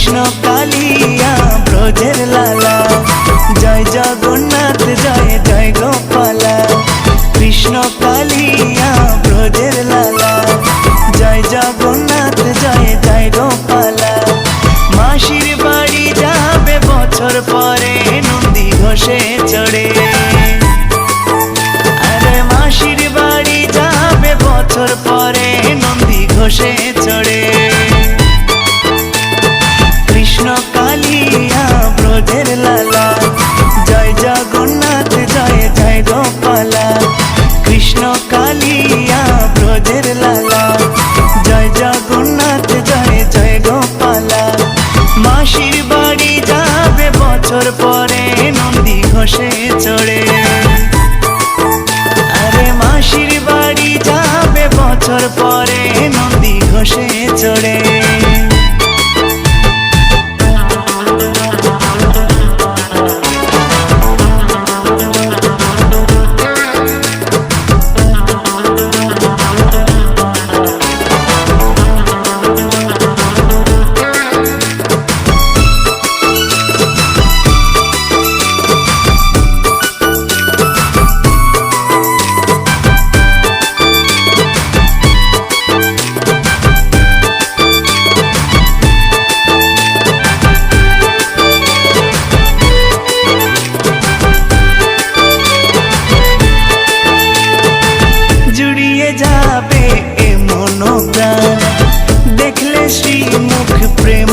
কৃষ্ণ কালিয়া ব্রজের লালা, জয় জগন্নাথ জয় জয় গোপালা। কৃষ্ণ কালিয়া ব্রজের লালা, জয় জগন্নাথ জয় জয় গোপালা। মাসির বাড়ি যাবে বছর পরে নন্দী ঘোষে চড়ে, আরে মাসির বাড়ি যাবে বছর পরে নন্দী ঘোষে চড়ে। কৃষ্ণ কালিয়া ব্রজের লালা, জয় জগন্নাথ জয় জয় গোপালা। কৃষ্ণ কালিয়া ব্রজের লালা, জয় জগন্নাথ জয় জয় গোপালা। মাসির বাড়ি যাবে বছর পরে নন্দী ঘোষে চড়ে, আরে মাসির বাড়ি যাবে বছর পরে নন্দী ঘোষে চড়ে। যাবে এ মনোপ্রাণ, দেখলে শ্রীমুখ প্রেম